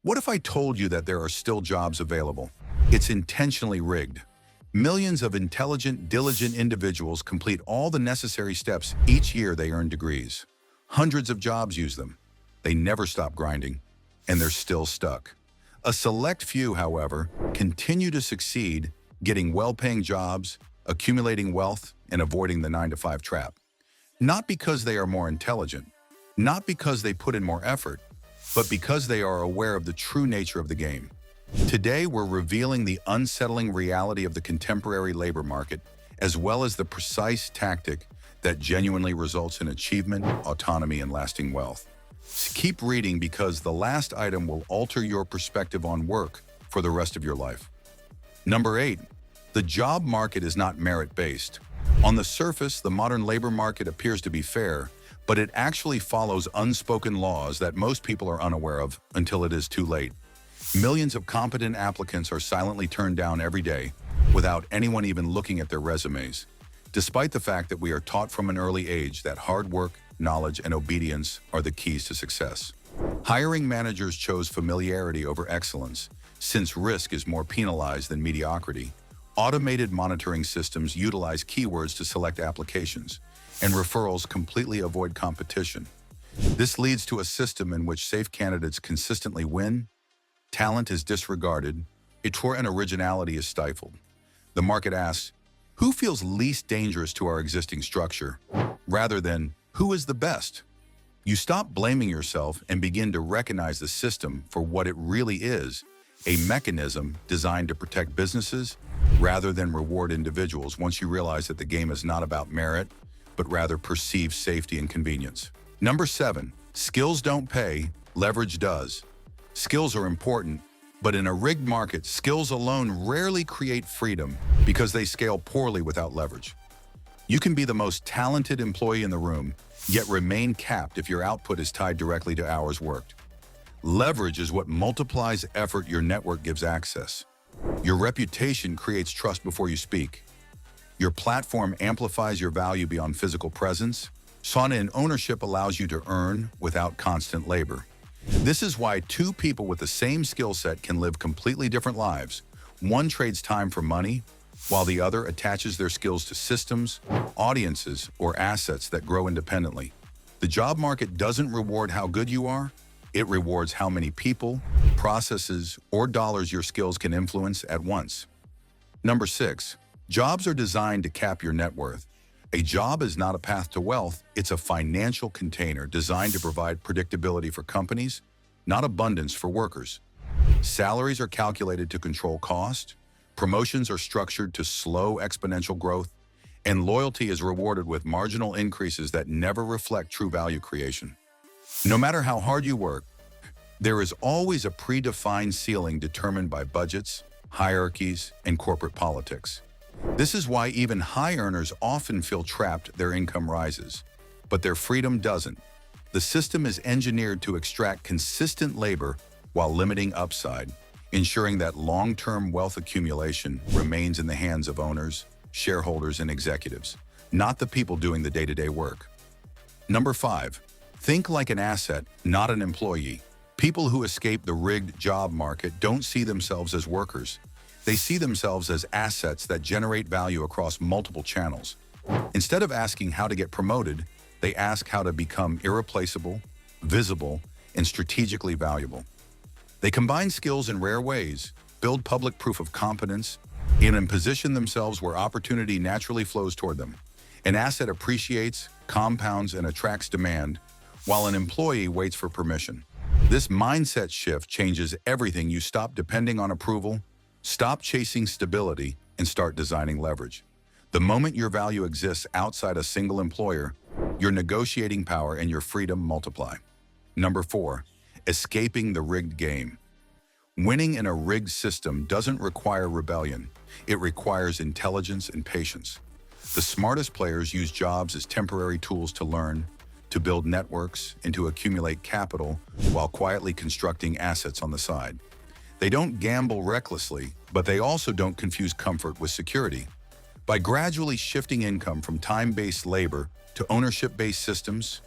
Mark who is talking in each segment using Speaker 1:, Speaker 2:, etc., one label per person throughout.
Speaker 1: What if I told you that there are still jobs available? It's intentionally rigged. Millions of intelligent, diligent individuals complete all the necessary steps. Each year they earn degrees. Hundreds of jobs use them. They never stop grinding, and they're still stuck. A select few, however, continue to succeed, getting well-paying jobs, accumulating wealth, and avoiding the 9-to-5 trap. Not because they are more intelligent, not because they put in more effort, but because they are aware of the true nature of the game. Today, we're revealing the unsettling reality of the contemporary labor market, as well as the precise tactic that genuinely results in achievement, autonomy, and lasting wealth. So keep reading because the last item will alter your perspective on work for the rest of your life. Number 8. The job market is not merit-based. On the surface, the modern labor market appears to be fair, but it actually follows unspoken laws that most people are unaware of until it is too late. Millions of competent applicants are silently turned down every day without anyone even looking at their resumes, despite the fact that we are taught from an early age that hard work, knowledge, and obedience are the keys to success. Hiring managers chose familiarity over excellence, since risk is more penalized than mediocrity. Automated monitoring systems utilize keywords to select applications, and referrals completely avoid competition. This leads to a system in which safe candidates consistently win, talent is disregarded, and originality is stifled. The market asks, who feels least dangerous to our existing structure, rather than who is the best? You stop blaming yourself and begin to recognize the system for what it really is, a mechanism designed to protect businesses rather than reward individuals once you realize that the game is not about merit, but rather perceived safety and convenience. Number 7, skills don't pay, leverage does. Skills are important, but in a rigged market, skills alone rarely create freedom because they scale poorly without leverage. You can be the most talented employee in the room, yet remain capped if your output is tied directly to hours worked. Leverage is what multiplies effort. Your network gives access. Your reputation creates trust before you speak. Your platform amplifies your value beyond physical presence. Sauna and ownership allows you to earn without constant labor. This is why two people with the same skill set can live completely different lives. One trades time for money, while the other attaches their skills to systems, audiences, or assets that grow independently. The job market doesn't reward how good you are. It rewards how many people, processes, or dollars your skills can influence at once. Number 6. Jobs are designed to cap your net worth. A job is not a path to wealth, it's a financial container designed to provide predictability for companies, not abundance for workers. Salaries are calculated to control cost, promotions are structured to slow exponential growth, and loyalty is rewarded with marginal increases that never reflect true value creation. No matter how hard you work, there is always a predefined ceiling determined by budgets, hierarchies, and corporate politics. This is why even high earners often feel trapped. Their income rises, but their freedom doesn't. The system is engineered to extract consistent labor while limiting upside, ensuring that long-term wealth accumulation remains in the hands of owners, shareholders, and executives, not the people doing the day-to-day work. Number 5. Think like an asset, not an employee. People who escape the rigged job market don't see themselves as workers. They see themselves as assets that generate value across multiple channels. Instead of asking how to get promoted, they ask how to become irreplaceable, visible, and strategically valuable. They combine skills in rare ways, build public proof of competence, and position themselves where opportunity naturally flows toward them. An asset appreciates, compounds, and attracts demand, while an employee waits for permission. This mindset shift changes everything. You stop depending on approval, stop chasing stability, and start designing leverage. The moment your value exists outside a single employer, your negotiating power and your freedom multiply. Number 4. Escaping the rigged game. Winning in a rigged system doesn't require rebellion. It requires intelligence and patience. The smartest players use jobs as temporary tools to learn, to build networks, and to accumulate capital while quietly constructing assets on the side. They don't gamble recklessly, but they also don't confuse comfort with security. By gradually shifting income from time-based labor to ownership-based systems,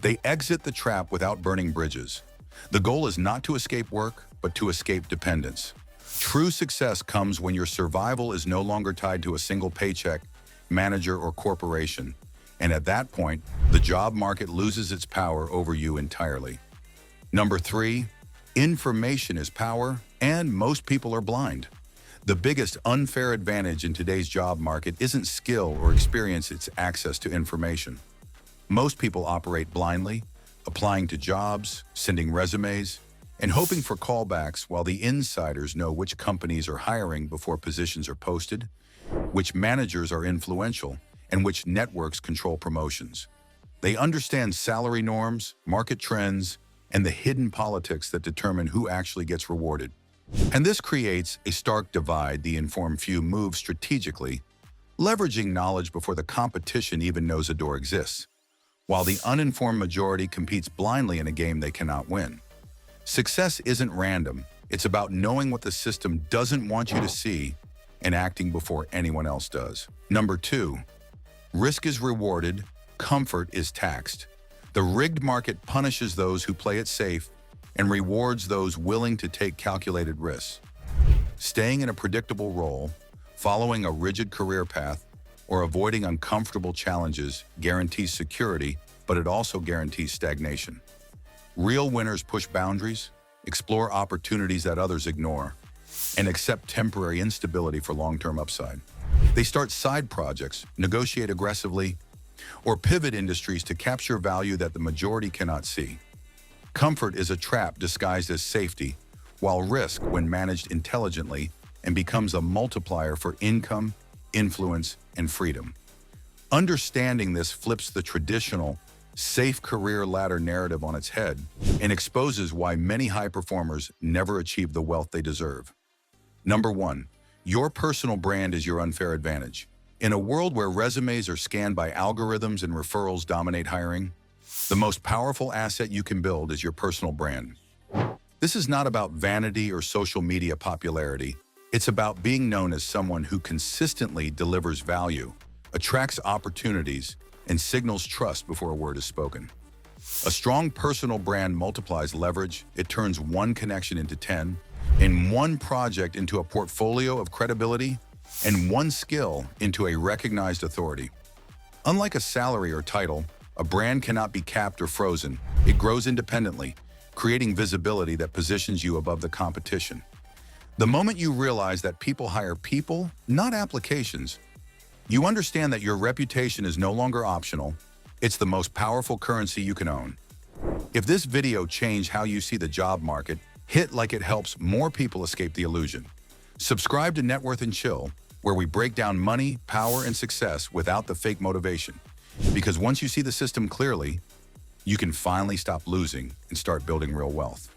Speaker 1: they exit the trap without burning bridges. The goal is not to escape work, but to escape dependence. True success comes when your survival is no longer tied to a single paycheck, manager, or corporation. And at that point, the job market loses its power over you entirely. Number 3, information is power, and most people are blind. The biggest unfair advantage in today's job market isn't skill or experience, it's access to information. Most people operate blindly, applying to jobs, sending resumes, and hoping for callbacks, while the insiders know which companies are hiring before positions are posted, which managers are influential, and which networks control promotions. They understand salary norms, market trends, and the hidden politics that determine who actually gets rewarded. And this creates a stark divide. The informed few move strategically, leveraging knowledge before the competition even knows a door exists, while the uninformed majority competes blindly in a game they cannot win. Success isn't random. It's about knowing what the system doesn't want you to see and acting before anyone else does. Number 2, risk is rewarded, comfort is taxed. The rigged market punishes those who play it safe and rewards those willing to take calculated risks. Staying in a predictable role, following a rigid career path, or avoiding uncomfortable challenges guarantees security, but it also guarantees stagnation. Real winners push boundaries, explore opportunities that others ignore, and accept temporary instability for long-term upside. They start side projects, negotiate aggressively, or pivot industries to capture value that the majority cannot see. Comfort is a trap disguised as safety, while risk, when managed intelligently, and becomes a multiplier for income, influence, and freedom. Understanding this flips the traditional safe career ladder narrative on its head and exposes why many high performers never achieve the wealth they deserve. Number 1, your personal brand is your unfair advantage. In a world where resumes are scanned by algorithms and referrals dominate hiring, the most powerful asset you can build is your personal brand. This is not about vanity or social media popularity. It's about being known as someone who consistently delivers value, attracts opportunities, and signals trust before a word is spoken. A strong personal brand multiplies leverage. It turns one connection into 10, and one project into a portfolio of credibility, and one skill into a recognized authority. Unlike a salary or title, a brand cannot be capped or frozen. It grows independently, creating visibility that positions you above the competition. The moment you realize that people hire people, not applications, you understand that your reputation is no longer optional. It's the most powerful currency you can own. If this video changed how you see the job market, hit like. It helps more people escape the illusion. Subscribe to Networth and Chill, where we break down money, power, and success without the fake motivation. Because once you see the system clearly, you can finally stop losing and start building real wealth.